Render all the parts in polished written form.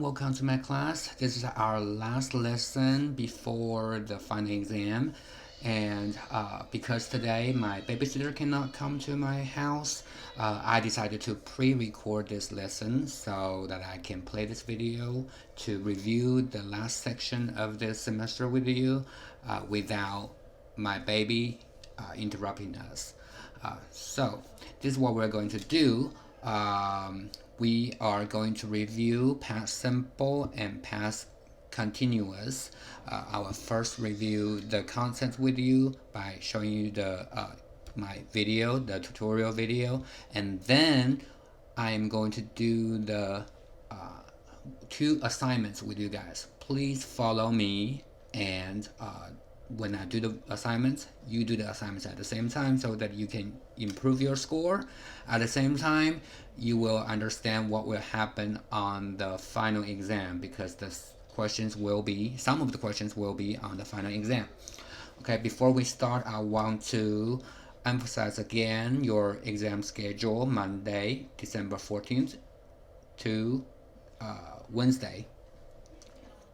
welcome to my class. This is our last lesson before the final exam. And because today my babysitter cannot come to my house, I decided to pre-record this lesson so that I can play this video to review the last section of this semester with you without my baby interrupting us. So this is what we're going to do. We are going to review past simple and past continuous. I will first review the content with you by showing you my video, the tutorial video, and then I am going to do the two assignments with you guys. Please follow me, and when I do the assignments, you do the assignments at the same time so that you can improve your score. At the same time, you will understand what will happen on the final exam because some of the questions will be on the final exam. Okay, before we start, I want to emphasize again your exam schedule: Monday, December 14th to Wednesday,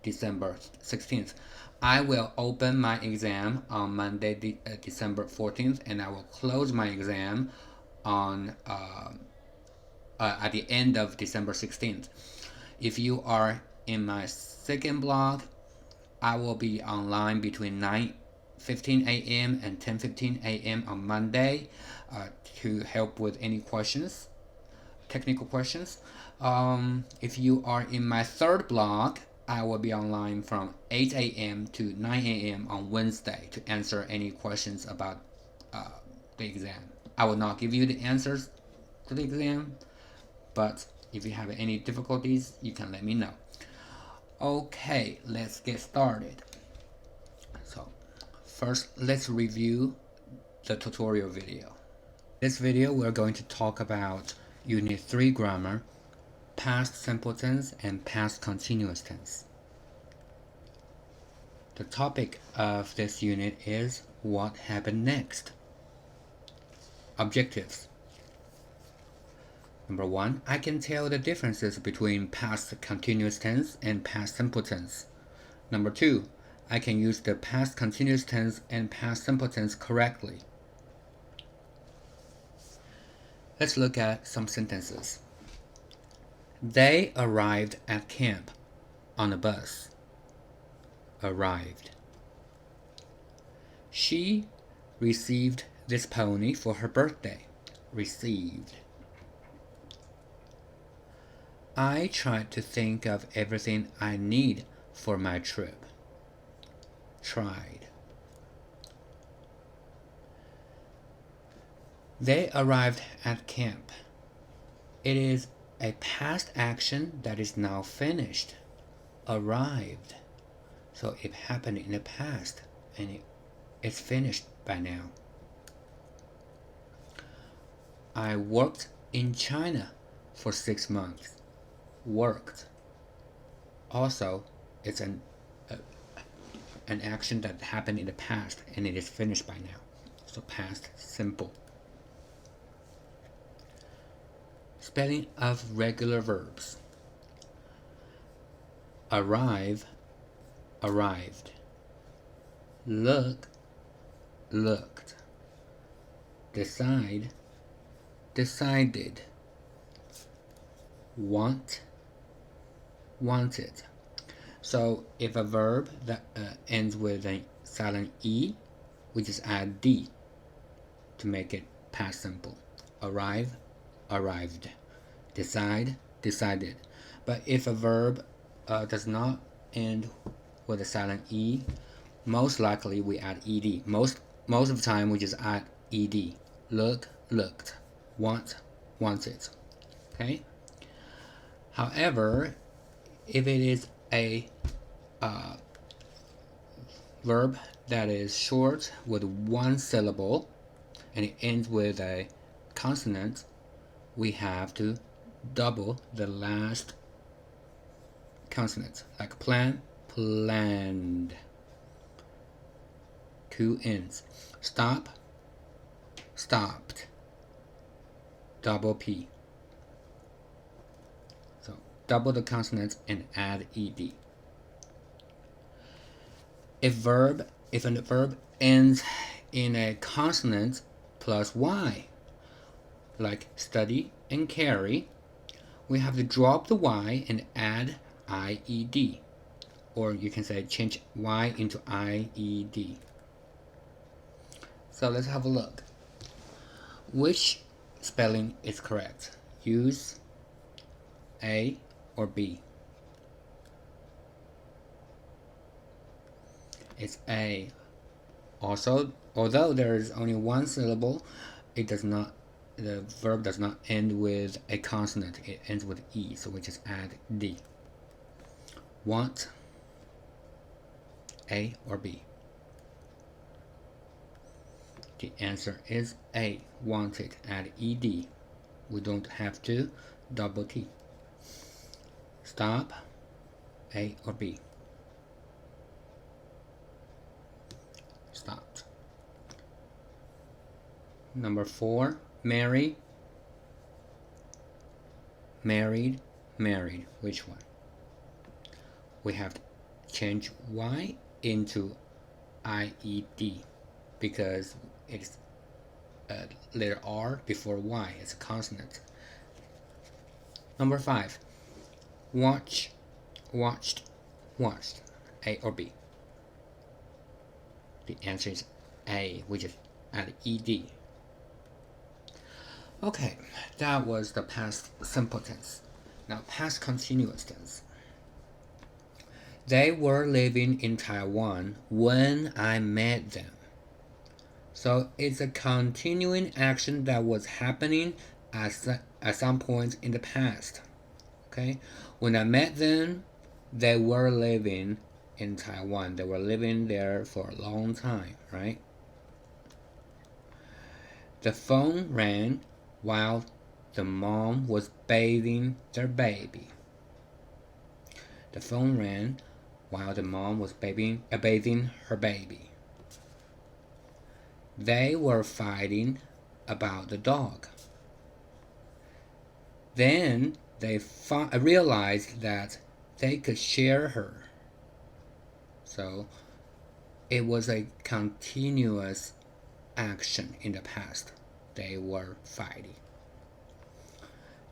December 16th. I will open my exam on Monday, December 14th, and I will close my exam on at the end of December 16th. If you are in my second block, I will be online between 9:15 a.m. and 10:15 a.m. on Monday to help with any questions, technical questions. If you are in my third block, I will be online from 8 a.m. to 9 a.m. on Wednesday to answer any questions about the exam. I will not give you the answers to the exam, but if you have any difficulties, you can let me know. Okay, let's get started. So, first, let's review the tutorial video. This video, we're going to talk about Unit 3 grammar, past simple tense and past continuous tense. The topic of this unit is what happened next. Objectives. Number 1, I can tell the differences between past continuous tense and past simple tense. Number 2, I can use the past continuous tense and past simple tense correctly. Let's look at some sentences. They arrived at camp on a bus. Arrived. She received this pony for her birthday. Received. I tried to think of everything I need for my trip. Tried. They arrived at camp. It is a past action that is now finished. Arrived. So it happened in the past and it's finished by now. I worked in China for 6 months. Worked. Also, it's an action that happened in the past and it is finished by now. So past simple. Spelling of regular verbs. Arrive, arrived. Look, looked. Decide, decided. Want, wanted. So if a verb that ends with a silent E, we just add D to make it past simple. Arrive, arrived. Decide, decided. But if a verb does not end with a silent E, most likely we add ED. Most of the time we just add ED. Look, looked. Want, wanted. Okay? However, if it is a verb that is short with one syllable and it ends with a consonant, we have to double the last consonant. Like plan, planned. 2 ends. Stop, stopped. Double P. So double the consonant and add ed. If a verb ends in a consonant plus y, like study and carry, we have to drop the y and add ied. Or you can say change y into ied. So let's have a look. Which spelling is correct? Use A or B? It's A. Also, although there is only one syllable, the verb does not end with a consonant. It ends with E, so we just add D. Want, A or B? The answer is A. Wanted. Add ed. We don't have to double T. Stop. A or B? Stopped. Number 4. Marry. Married. Married. Which one? We have to change Y into IED because it's a letter R before Y. It's a consonant. Number 5. Watch. Watched. Watched. A or B? The answer is A. We just add ed. Okay, that was the past simple tense. Now past continuous tense. They were living in Taiwan when I met them. So it's a continuing action that was happening at some point in the past. Okay, when I met them, they were living in Taiwan. They were living there for a long time, right? The phone rang while the mom was bathing their baby. The phone rang while the mom was bathing her baby. They were fighting about the dog. Then they realized that they could share her. So it was a continuous action in the past. They were fighting.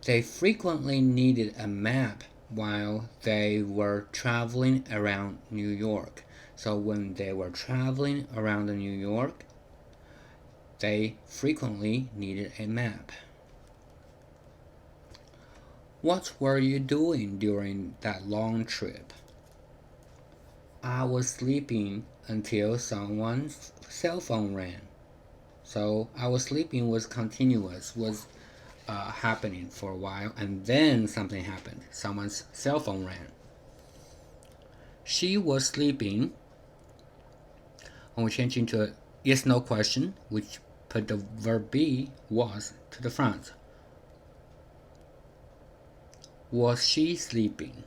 They frequently needed a map while they were traveling around New York. So when they were traveling around New York, they frequently needed a map. What were you doing during that long trip? I was sleeping until someone's cell phone rang. So I was sleeping was continuous, was happening for a while, and then something happened. Someone's cell phone rang. She was sleeping. And we change into a yes/no question, which put the verb be, was, to the front. Was she sleeping?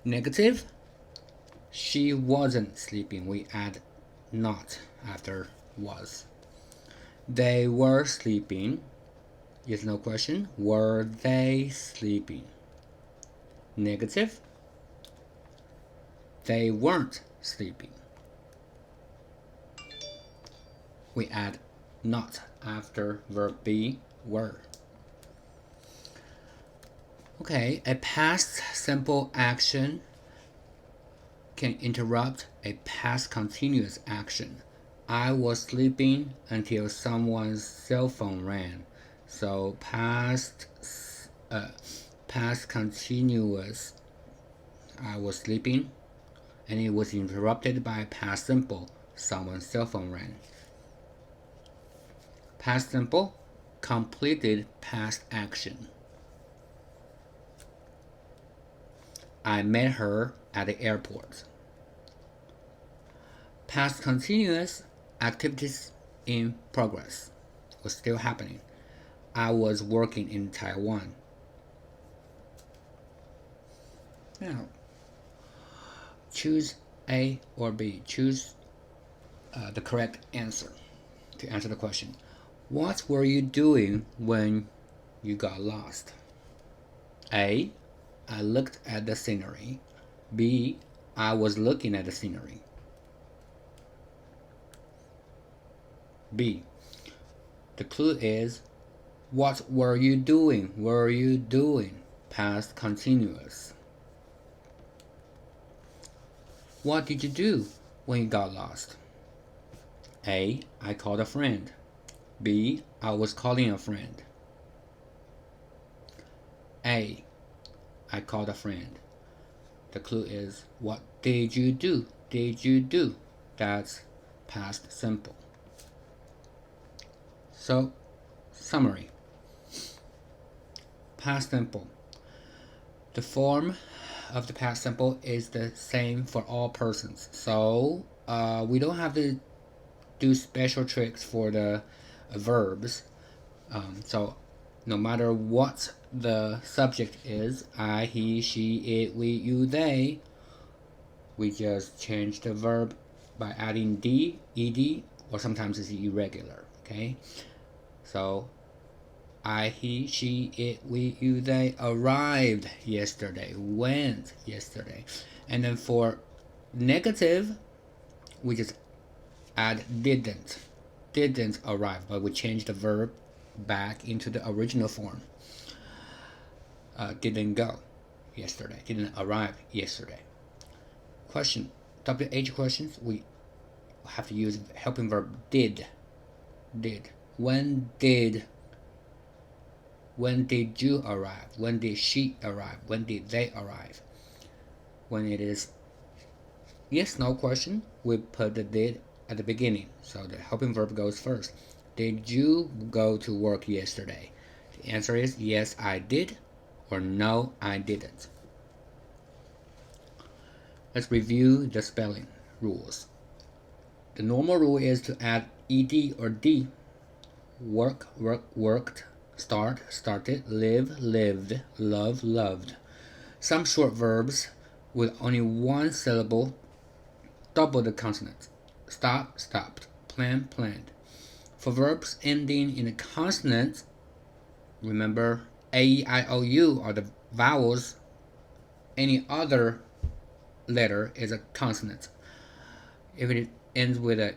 Negative. She wasn't sleeping. We add not after was. They were sleeping. Yes/no question. Were they sleeping? Negative. They weren't sleeping. We add not after verb be, were. Okay, a past simple action can interrupt a past continuous action. I was sleeping until someone's cell phone rang. So past continuous, I was sleeping, and it was interrupted by past simple, someone's cell phone rang. Past simple, completed past action. I met her at the airport. Past continuous, activities in progress, was still happening. I was working in Taiwan. Now, choose A or B. Choose the correct answer to answer the question. What were you doing when you got lost? A. I looked at the scenery. B. I was looking at the scenery. B. The clue is, what were you doing? Were you doing? Past continuous. What did you do when you got lost? A. I called a friend. B. I was calling a friend. A. I called a friend. The clue is, what did you do? Did you do? That's past simple. So, summary. Past simple. The form of the past simple is the same for all persons. So, we don't have to do special tricks for the verbs. So, no matter what the subject is, I, he, she, it, we, you, they, we just change the verb by adding d, ed, or sometimes it's irregular. Okay? So, I, he, she, it, we, you, they arrived yesterday, went yesterday. And then for negative, we just add didn't arrive, but we change the verb back into the original form. Didn't go yesterday, didn't arrive yesterday. Question, WH questions, we have to use helping verb did. When did you arrive? When did she arrive? When did they arrive? When it is yes, no question, we put the did at the beginning. So the helping verb goes first. Did you go to work yesterday? The answer is yes, I did, or no, I didn't. Let's review the spelling rules. The normal rule is to add ed or d. Work, worked. Start, started. Live, lived. Love, loved. Some short verbs with only one syllable double the consonant. Stop, stopped. Plan, planned. For verbs ending in a consonant, remember A, E, I, O, U are the vowels. Any other letter is a consonant. If it ends with a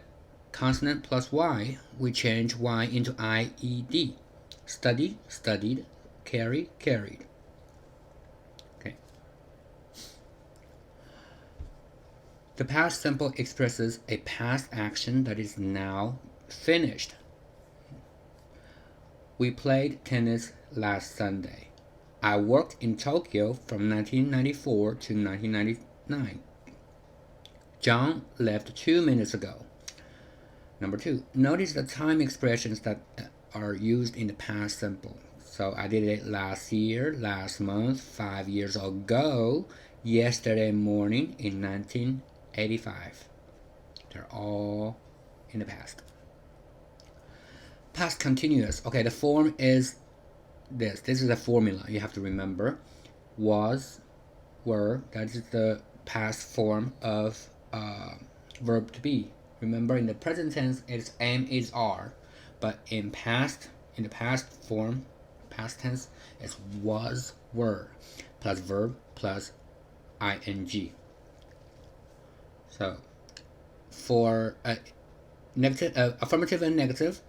consonant plus Y, we change Y into IED. Study, studied. Carry, carried. Okay. The past simple expresses a past action that is now finished. We played tennis last Sunday. I worked in Tokyo from 1994 to 1999. John left 2 minutes ago. Number 2, notice the time expressions that are used in the past simple. So I did it last year, last month, 5 years ago, yesterday morning in 1985. They're all in the past. Past continuous. Okay, the form is this. This is a formula you have to remember. Was, were, that is the past form of verb to be. Remember, in the present tense, it's am, is, are. But in the past form, past tense, it's was, were, plus verb, plus ing. So, for affirmative and negative,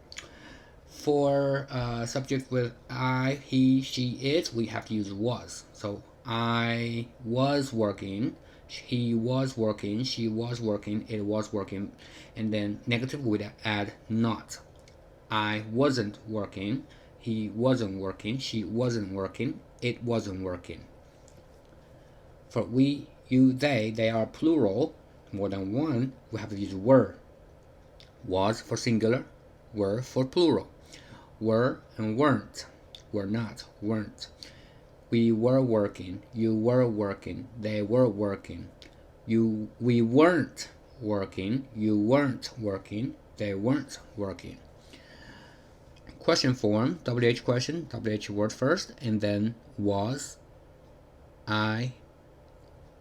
for subject with I, he, she, it, we have to use was. So, I was working, he was working, she was working, it was working, and then negative would add not. I wasn't working, he wasn't working, she wasn't working, it wasn't working. For we, you, they are plural, more than one, we have to use were. Was for singular, were for plural. Were and weren't, were not, weren't. We were working, you were working, they were working. We weren't working, you weren't working, they weren't working. Question form, WH question, WH word first, and then was, I,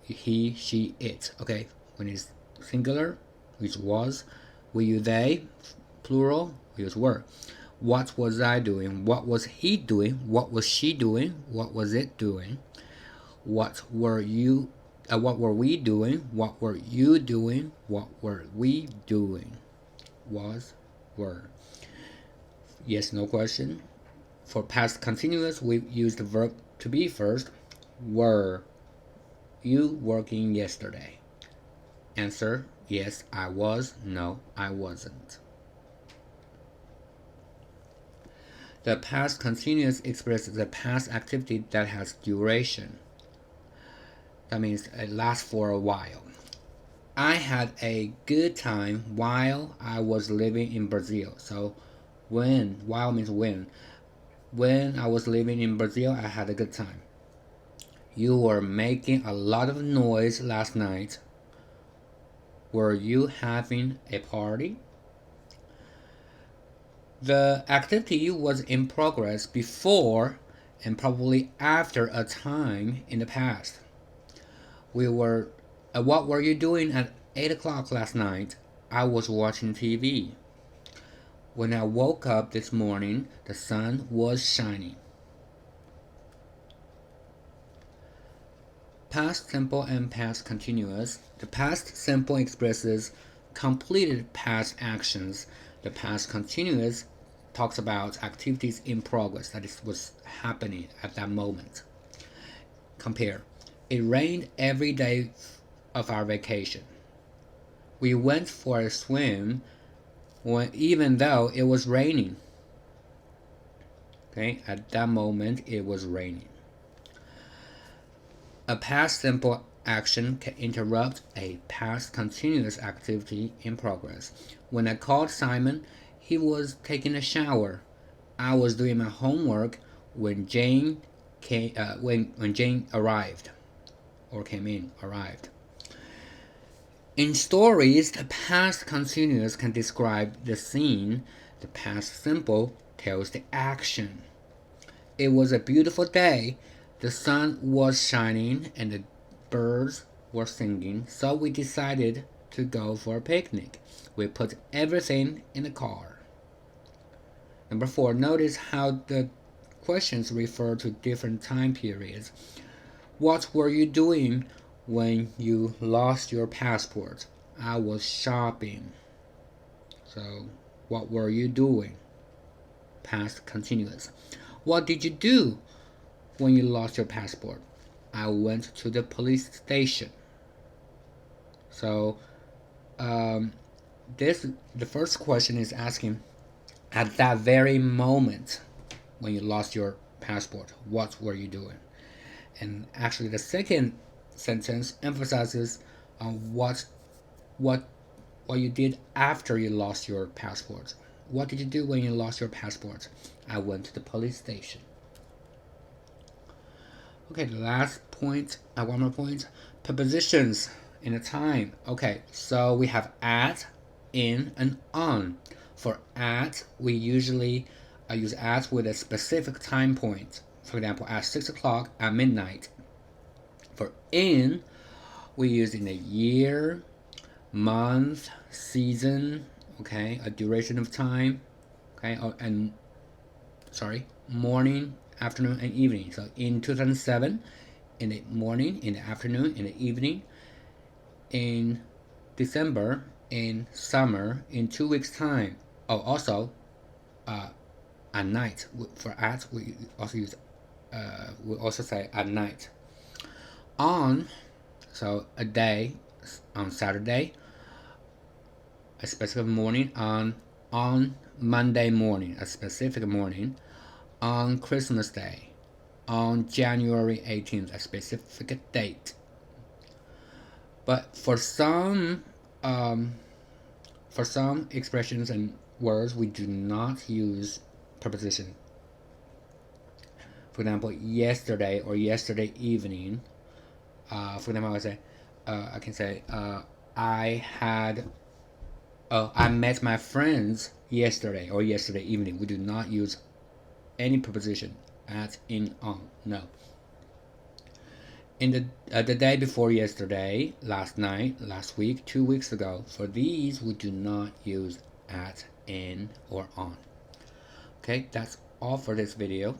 he, she, it. Okay, when it's singular, we use was. We use they, plural, we use were. What was I doing? What was he doing? What was she doing? What was it doing? What were you? What were we doing? What were you doing? What were we doing? Was, were. Yes, no question. For past continuous, we use the verb to be first. Were you working yesterday? Answer, yes, I was. No, I wasn't. The past continuous expresses the past activity that has duration. That means it lasts for a while. I had a good time while I was living in Brazil. So while means when. When I was living in Brazil, I had a good time. You were making a lot of noise last night. Were you having a party? The activity was in progress before and probably after a time in the past. What were you doing at 8 o'clock last night? I was watching TV. When I woke up this morning, the sun was shining. Past simple and past continuous. The past simple expresses completed past actions. The past continuous talks about activities in progress, that is what's happening at that moment. Compare. It rained every day of our vacation. We went for a swim even though it was raining. Okay, at that moment it was raining. A past simple action can interrupt a past continuous activity in progress. When I called Simon, he was taking a shower. I was doing my homework when Jane arrived. In stories, the past continuous can describe the scene. The past simple tells the action. It was a beautiful day. The sun was shining and the birds were singing, so we decided to go for a picnic. We put everything in the car. Number 4, notice how the questions refer to different time periods. What were you doing when you lost your passport? I was shopping. So, what were you doing? Past continuous. What did you do when you lost your passport? I went to the police station. So, the first question is asking, at that very moment when you lost your passport, what were you doing? And actually, the second sentence emphasizes on what you did after you lost your passport. What did you do when you lost your passport? I went to the police station. Okay, the last point, one more point. Prepositions in a time. Okay, so we have at, in, and on. For at, we usually use at with a specific time point. For example, at 6 o'clock, at midnight. For in, we use in a year, month, season, okay, a duration of time, okay, morning, afternoon, and evening. So in 2007, in the morning, in the afternoon, in the evening, in December, in summer, in 2 weeks' time. Oh, also, at night. For at, we also use, we also say at night. On, so a day, on Saturday, a specific morning, on Monday morning, a specific morning, on Christmas Day, on January 18th, a specific date. But for some expressions and words, we do not use preposition. For example, yesterday or yesterday evening. For example, I can say, I met my friends yesterday or yesterday evening. We do not use any preposition at, in, on. No. In the day before yesterday, last night, last week, 2 weeks ago. For these, we do not use at, in, or on. Okay, that's all for this video.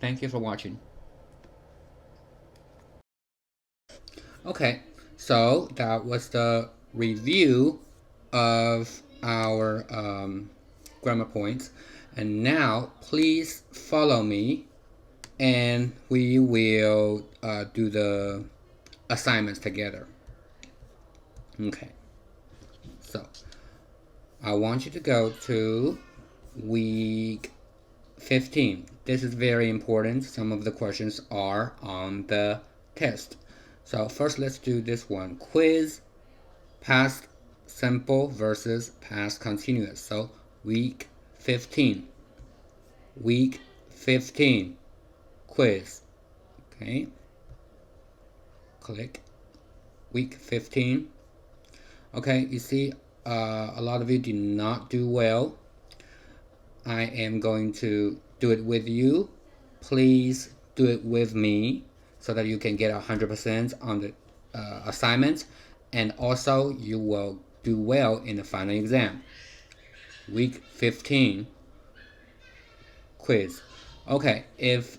Thank you for watching. Okay, so that was the review of our grammar points. And now please follow me and we will do the assignments together. Okay, so I want you to go to week 15. This is very important. Some of the questions are on the test. So first let's do this one. Quiz, past simple versus past continuous. So week 15. Week 15. Quiz. Okay. Click. Week 15. Okay, you see a lot of you did not do well. I am going to do it with you. Please do it with me so that you can get 100% on the assignment, and also you will do well in the final exam. Week 15 quiz. Okay, if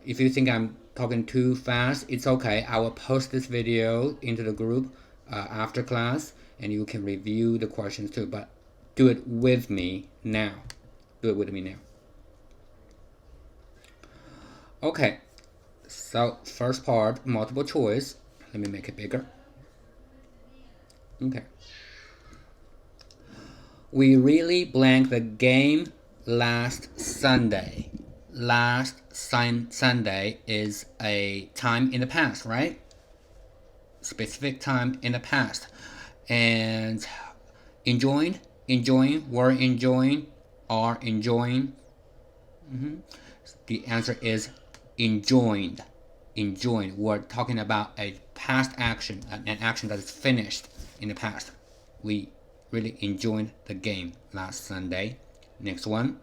you think I'm talking too fast, it's okay. I will post this video into the group after class, and you can review the questions too. But do it with me now. Do it with me now. Okay, so first part, multiple choice. Let me make it bigger. Okay. We really blanked the game last Sunday. Last Sunday is a time in the past, right? Specific time in the past. And enjoying, were enjoying, are enjoying. The answer is enjoyed. Enjoyed. We're talking about a past action, an action that is finished in the past. We really enjoyed the game last Sunday. Next one.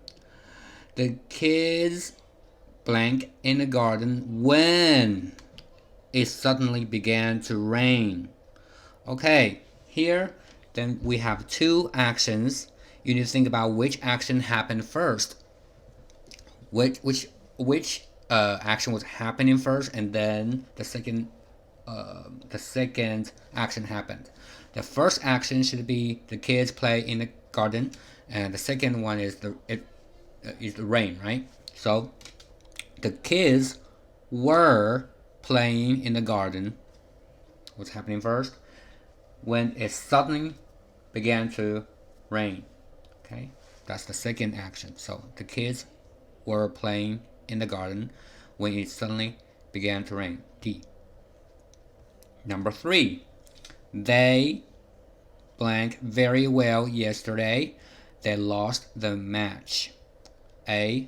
The kids blank in the garden when it suddenly began to rain. Okay, here then we have two actions. You need to think about which action happened first. Which action was happening first, and then the second action happened. The first action should be the kids play in the garden, and the second one is the rain, right? So the kids were playing in the garden. What's happening first? When it suddenly began to rain. Okay, that's the second action. So the kids were playing in the garden when it suddenly began to rain. D. Number 3. They blank very well yesterday. They lost the match. A.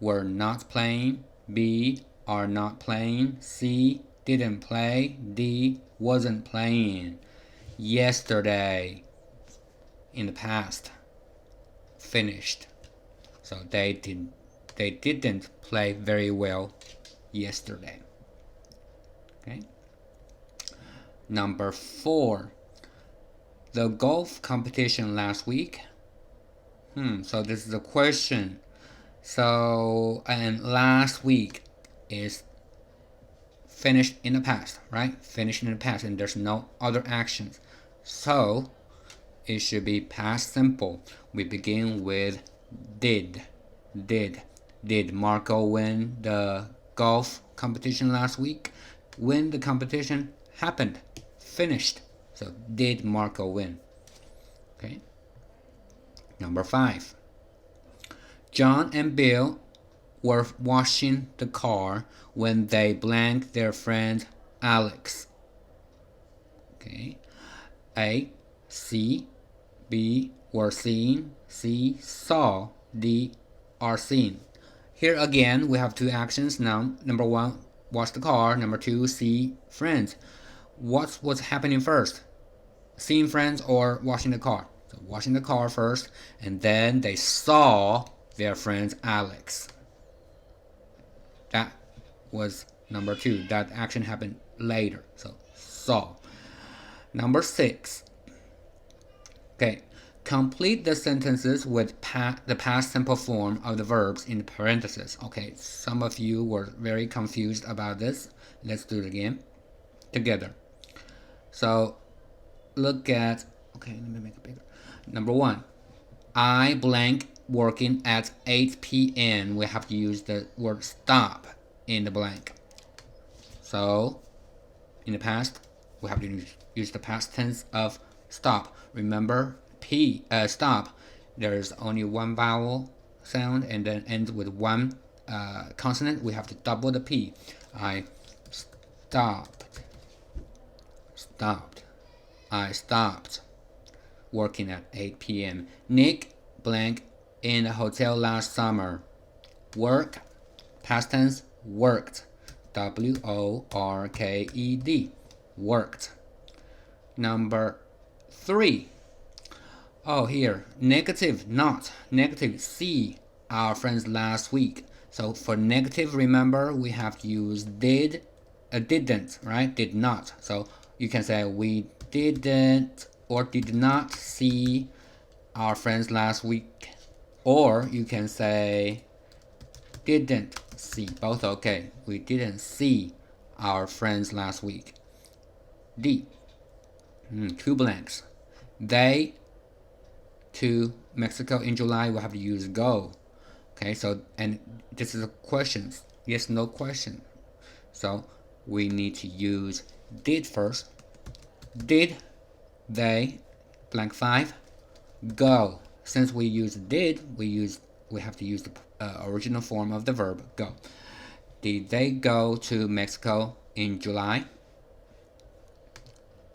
Were not playing. B. Are not playing. C. Didn't play. D. Wasn't playing. Yesterday. In the past. Finished. So they didn't play very well yesterday. Okay. Number 4. The golf competition last week. So this is a question. So, and last week is finished in the past, right? Finished in the past, and there's no other actions. So, it should be past simple. We begin with did. Did Marco win the golf competition last week? When the competition happened, finished. So did Marco win? Okay. Number 5. John and Bill were washing the car when they blanked their friend Alex. Okay. A. C. B. Were seen. C. Saw. D. Are seen. Here again, we have two actions now. Number 1, wash the car. Number 2, see friends. What's happening first? Seeing friends or washing the car? So washing the car first, and then they saw their friend Alex. That was number 2. That action happened later. So saw. Number 6. Okay. Complete the sentences with the past simple form of the verbs in parentheses. Okay, some of you were very confused about this. Let's do it again together. So look at, okay, let me make it bigger. Number one, I blank working at 8 p.m. We have to use the word stop in the blank. So in the past, we have to use the past tense of stop. Remember, stop, there's only one vowel sound and then ends with one consonant. We have to double the P. I stopped. I stopped working at 8 p.m. Nick blank in a hotel last summer. Work, past tense, worked. W-O-R-K-E-D. Worked. Number 3. Oh, here. Negative, not. Negative, see our friends last week. So for negative, remember, we have to use did, didn't, right? Did not. So you can say we didn't or did not see our friends last week. Or you can say didn't see. Both okay. We didn't see our friends last week. D. 2 blanks. They to Mexico in July, we'll have to use go. Okay, so, and this is a question. Yes, no question. So we need to use did first. Did they blank 5 go? Since we use did, we have to use the original form of the verb go. Did they go to Mexico in July?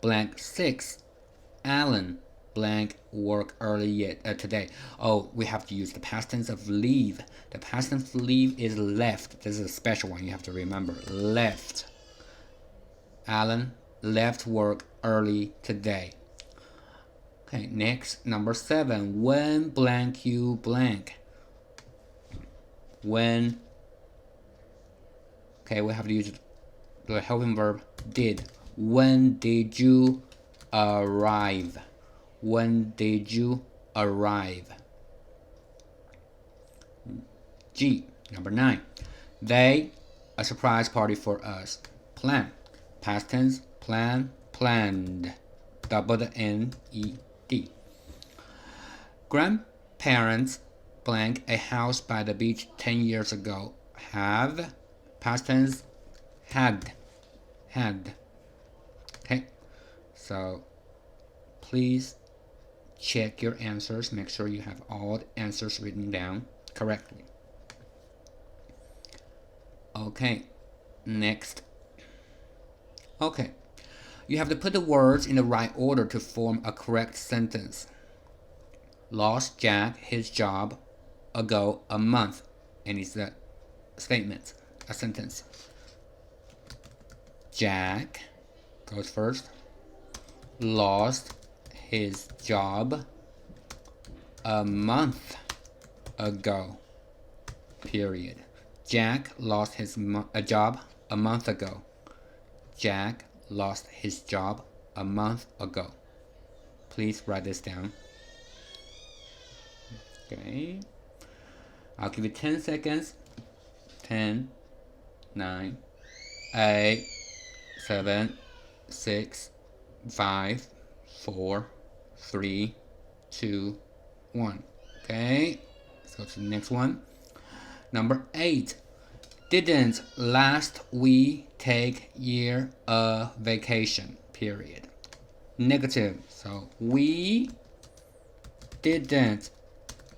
Blank 6. Alan blank work early today. Oh, we have to use the past tense of leave. The past tense of leave is left. This is a special one you have to remember. Left. Alan left work early today. Okay, next, number 7. When blank you blank. When, okay, we have to use the helping verb did. When did you arrive? When did you arrive? G, number 9. They, a surprise party for us. Plan, past tense, plan, planned. Double the N-E-D. Grandparents blank a house by the beach 10 years ago. Have, past tense, had. Okay, so please check your answers. Make sure you have all the answers written down correctly. Okay, next. Okay, you have to put the words in the right order to form a correct sentence. Lost Jack his job ago a month. And it's a statement, a sentence. Jack goes first. Lost his job a month ago. Period. Jack lost his job a month ago. Jack lost his job a month ago. Please write this down. Okay. I'll give you 10 seconds. 10, 9, 8, 7, 6, 5, 4, 3, 2, 1. Okay. Let's go to the next one. Number 8. Didn't last we take year a vacation? Period. Negative. So we didn't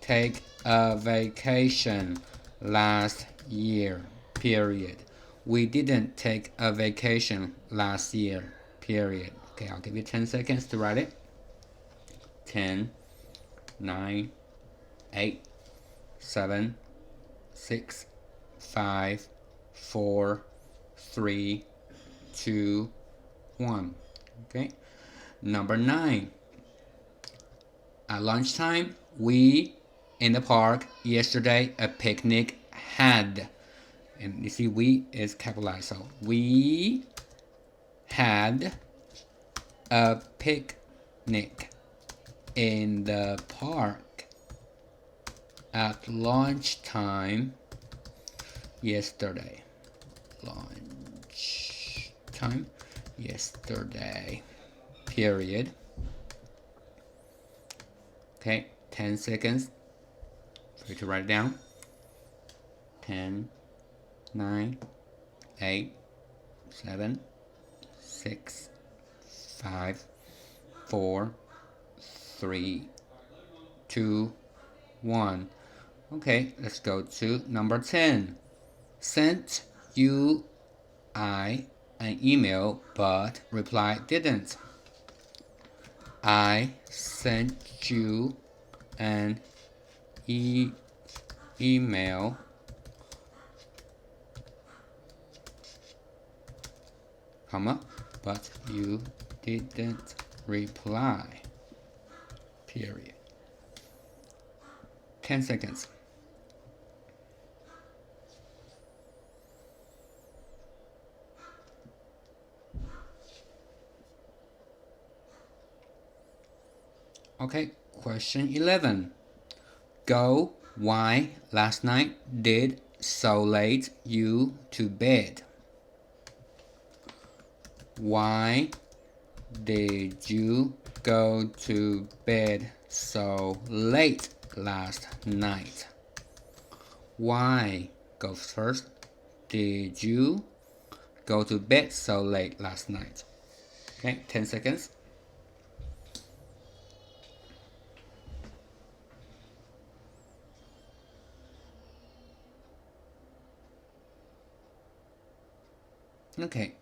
take a vacation last year. Period. We didn't take a vacation last year. Period. Okay, I'll give you 10 seconds to write it. 10, 9, 8, 7, 6, 5, 4, 3, 2, 1. Okay. Number 9. At lunchtime, we in the park yesterday a picnic had. And you see we is capitalized. So we had a picnic in the park at lunchtime yesterday. Lunchtime yesterday. period. Okay, 10 seconds for you to write it down. 10, 9, 8, 7, 6, 5, 4, 3, 2, 1. Okay, let's go to number 10. Sent you an email, but reply didn't. I sent you an email, comma, but you didn't reply, period. 10 seconds. Okay, question 11. Go, why last night did so late you to bed? Why did you go to bed so late last night? Why goes first. Did you go to bed so late last night? Okay, 10 seconds. Okay,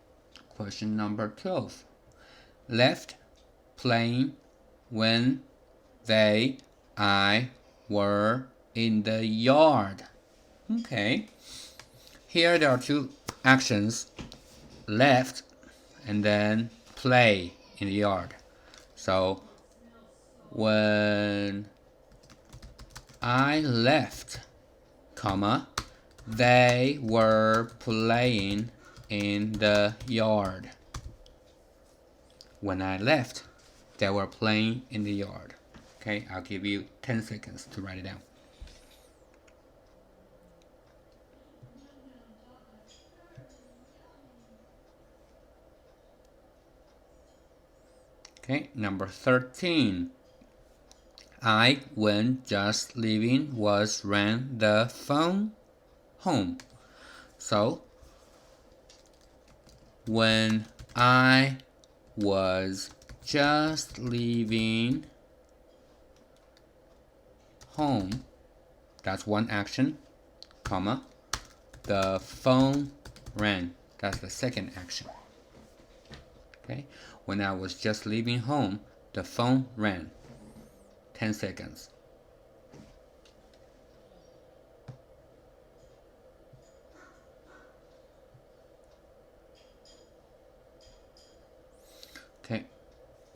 question number 12. Left playing when I were in the yard. Okay, here there are two actions, left and then play in the yard. So when I left, comma, they were playing in the yard. When I left, they were playing in the yard. Okay, I'll give you 10 seconds to write it down. Okay, number 13. I, when just leaving, ran the phone home. So, when I was just leaving home, that's one action, comma, the phone rang, that's the second action. Okay, when I was just leaving home, the phone rang. 10 seconds. Okay,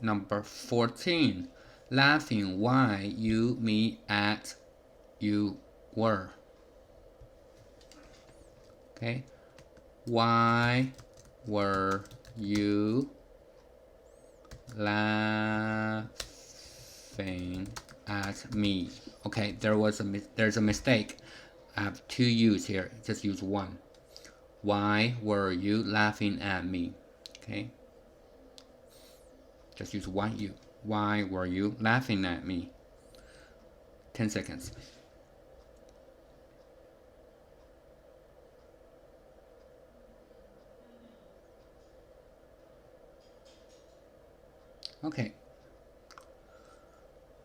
number 14. Laughing why you, me, at, you, were. Okay, why were you laughing at me? Okay, there's a mistake. I have two U's here. Just use one. Why were you laughing at me? Okay. Just use one U. Why were you laughing at me? 10 seconds. Okay.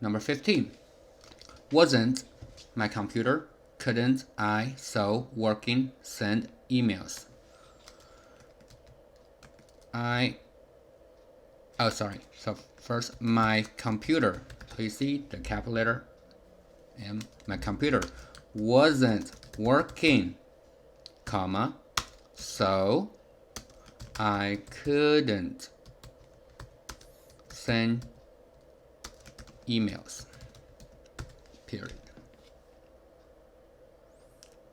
Number 15. Wasn't my computer, couldn't I, so working, send emails. So first, my computer. Please see the capital letter M. My computer wasn't working, comma, so I couldn't send emails, period.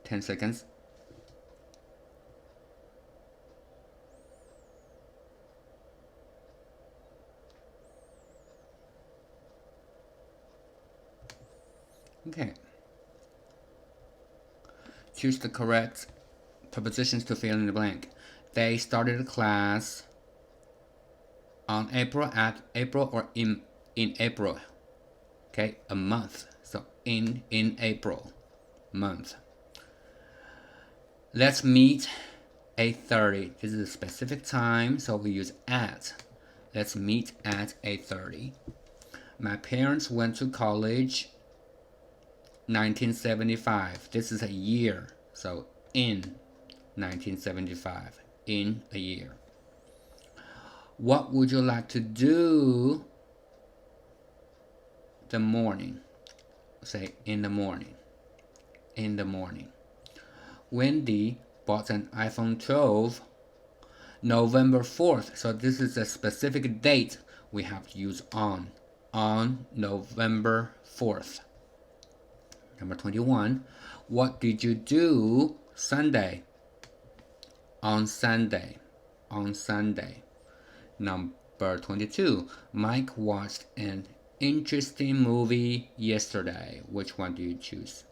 10 seconds. Okay. Choose the correct prepositions to fill in the blank. They started a class on April, at April, or in April. Okay, a month. So in April, month. Let's meet 8:30. This is a specific time, so we use at. Let's meet at 8:30. My parents went to college 1975. This is a year, so in 1975. In a year. What would you like to do the morning? Say in the morning. In the morning. Wendy bought an iPhone 12 November 4th. So this is a specific date we have to use on November 4th. Number 21. What did you do Sunday? On Sunday. On Sunday. Number 22. Mike watched an interesting movie yesterday. Which one do you choose?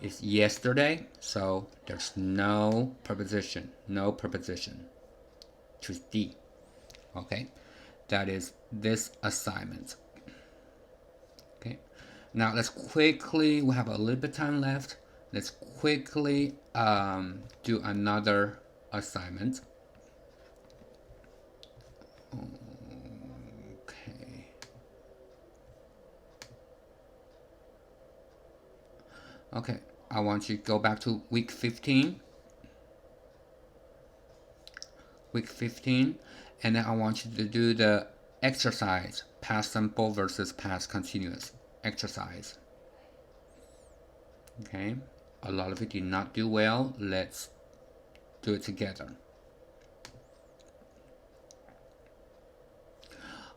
It's yesterday, so there's no preposition. No preposition. Choose D. Okay, that is this assignment. Okay, now let's quickly, we have a little bit of time left. Let's quickly do another assignment. Okay. Okay, I want you to go back to week 15. Week 15, and then I want you to do the exercise, past simple versus past continuous exercise. Okay, a lot of you did not do well. Let's do it together.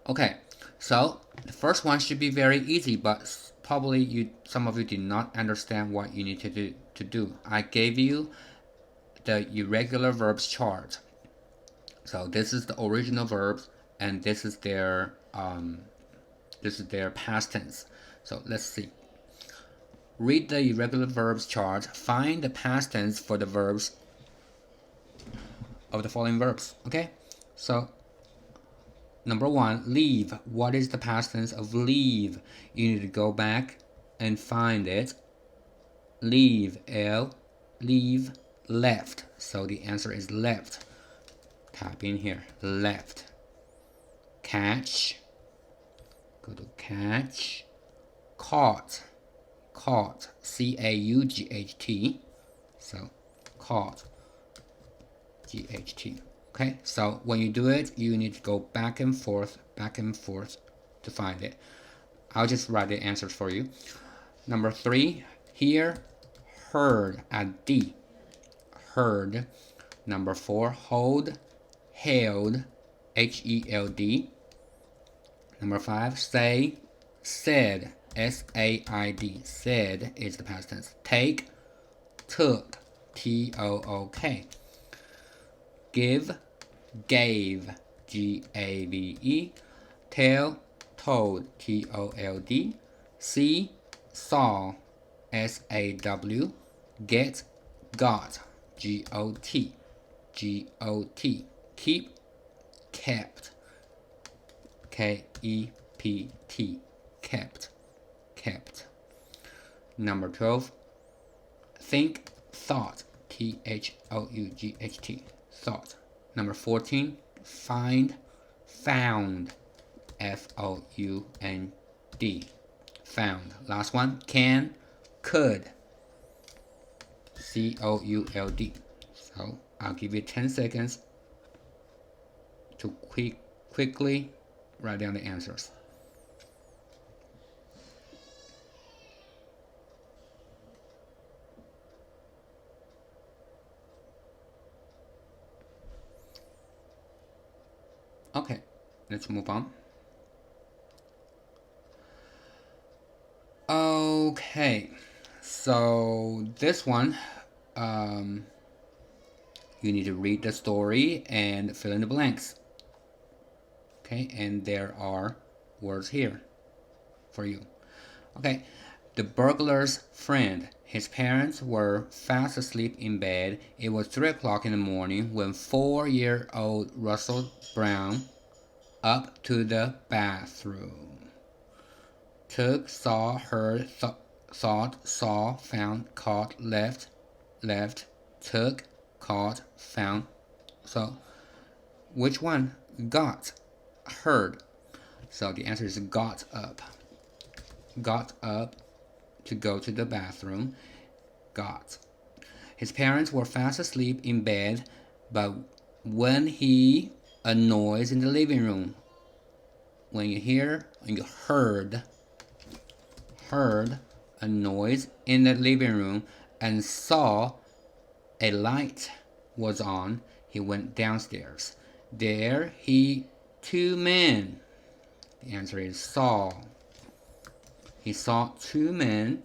Okay, so the first one should be very easy, but probably some of you did not understand what you need to do. I gave you the irregular verbs chart. So this is the original verbs, and this is their past tense. So let's see. Read the irregular verbs chart. Find the past tense for the verbs of the following verbs. Okay, so number 1, leave. What is the past tense of leave? You need to go back and find it. Leave, leave, left. So the answer is left. Type in here, left. Catch. Go to catch. Caught. Caught. C-A-U-G-H-T. So caught. G-H-T. Okay, so when you do it, you need to go back and forth to find it. I'll just write the answers for you. Number 3, hear, heard, at D. Heard. Number 4, hold, held, H-E-L-D. Number 5, say, said, S-A-I-D. Said is the past tense. Take, took, T-O-O-K. Give, gave, G-A-V-E. Tell, told, T-O-L-D. See, saw, S-A-W. Get, got, G-O-T, G-O-T. Keep, kept, K-E-P-T, kept, kept. Number 12, think, thought, T-H-O-U-G-H-T, thought. Number 14, find, found, F-O-U-N-D, found. Last one, can, could, C-O-U-L-D. So I'll give you 10 seconds to quickly write down the answers. Okay, let's move on. Okay, so this one, you need to read the story and fill in the blanks. Okay, and there are words here for you. Okay, the burglar's friend. His parents were fast asleep in bed. It was 3 o'clock in the morning when 4-year-old Russell Brown up to the bathroom. Took, saw, heard, thought, saw, found, caught, left, took, caught, found. So, which one? Got, heard. So the answer is got up. Got up to go to the bathroom. Got. His parents were fast asleep in bed, but when he a noise in the living room, when you heard a noise in the living room and saw a light was on, he went downstairs. There he two men. The answer is saw. He saw two men.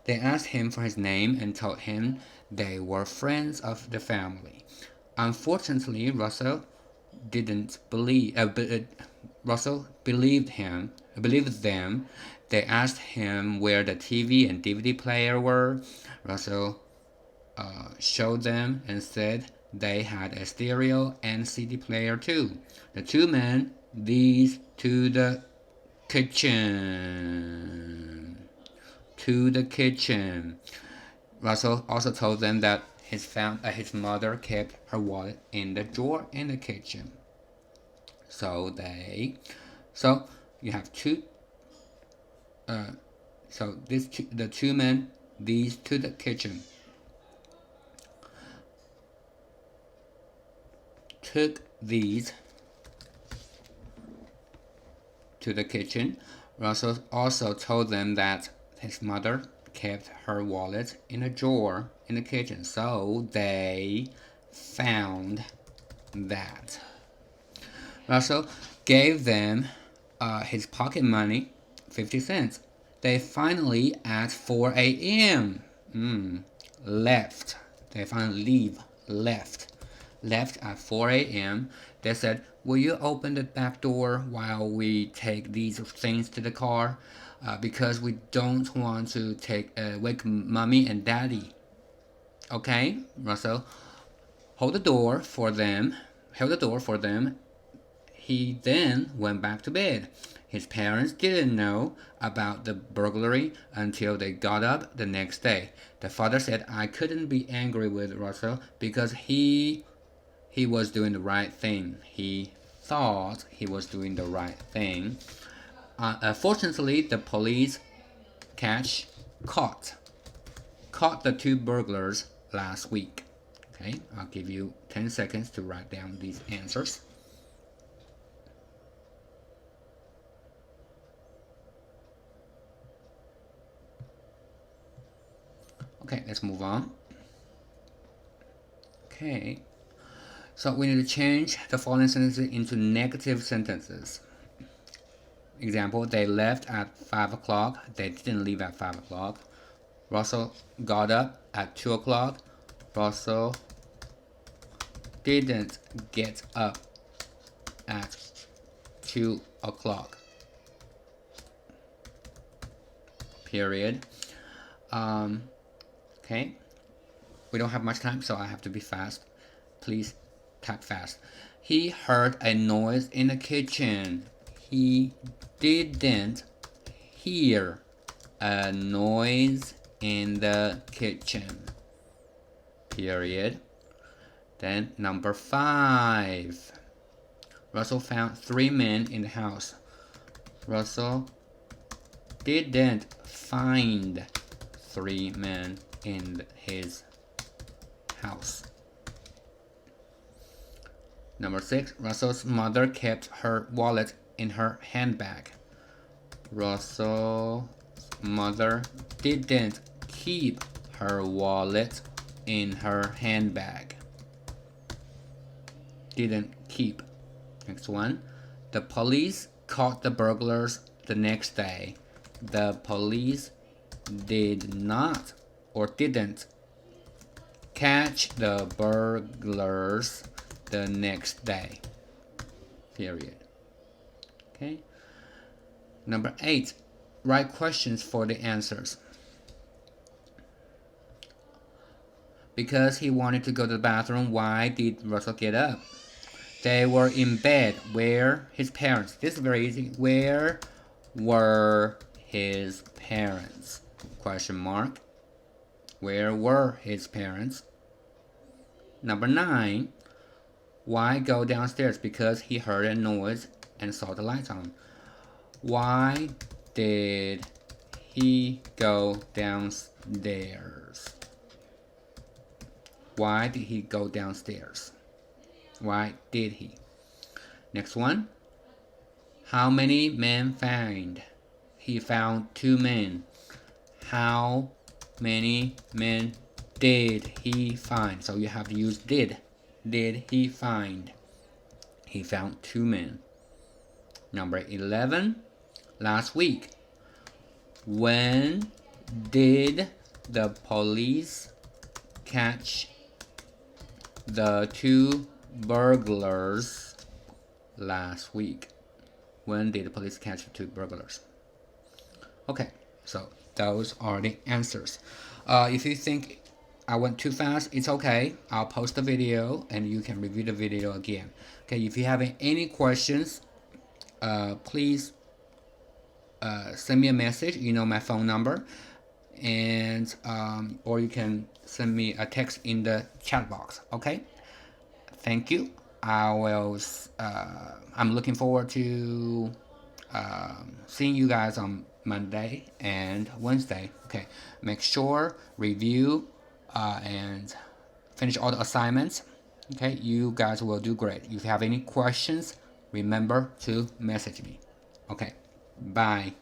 They asked him for his name and told him they were friends of the family. Unfortunately, Russell didn't believe. Russell believed them. They asked him where the TV and DVD player were. Russell showed them and said they had a stereo and CD player too. The two men, these to the kitchen. To the kitchen. Russell also told them that his mother kept her wallet in the drawer in the kitchen. So you have two. The two men, these to the kitchen. Took these to the kitchen. Russell also told them that his mother kept her wallet in a drawer in the kitchen, so they found that. Russell gave them his pocket money, 50 cents. They finally, at 4 a.m., left. They finally left at 4 a.m. They said, will you open the back door while we take these things to the car? Because we don't want to wake mommy and daddy. Okay, Russell held the door for them. He then went back to bed. His parents didn't know about the burglary until they got up the next day. The father said, I couldn't be angry with Russell because he was doing the right thing. He thought he was doing the right thing. Fortunately, the police caught the two burglars last week. Okay, I'll give you 10 seconds to write down these answers. Okay, let's move on. Okay, so we need to change the following sentences into negative sentences. Example, they left at 5 o'clock. They didn't leave at 5 o'clock. Russell got up at 2 o'clock. Russell didn't get up at 2 o'clock. Period. Okay. We don't have much time, so I have to be fast. Please type fast. He heard a noise in the kitchen. He didn't hear a noise in the kitchen. Period. Then number 5. Russell found 3 men in the house. Russell didn't find 3 men in his house. Number 6. Russell's mother kept her wallet in her handbag. Russell's mother didn't keep her wallet in her handbag. Didn't keep. Next one. The police caught the burglars the next day. The police did not or didn't catch the burglars the next day. Period. Okay. Number 8. Write questions for the answers. Because he wanted to go to the bathroom, why did Russell get up? They were in bed. Where his parents? This is very easy. Where were his parents? Question mark. Where were his parents? Number 9. Why go downstairs? Because he heard a noise and saw the lights on. Why did he go downstairs? Why did he go downstairs? Why did he? Next one. How many men found? He found 2 men. How many men did he find? So you have to use did. Did he find? He found 2 men. Number 11. Last week. When did the police catch the 2 burglars last week? When did the police catch the 2 burglars? Okay, so those are the answers. If you think I went too fast, it's okay. I'll post the video and you can review the video again. Okay, if you have any questions, please send me a message. You know my phone number, and or you can send me a text in the chat box. Okay, thank you. I'm looking forward to seeing you guys on Monday and Wednesday. Okay, make sure review and finish all the assignments. Okay, you guys will do great. If you have any questions, remember to message me. Okay, bye.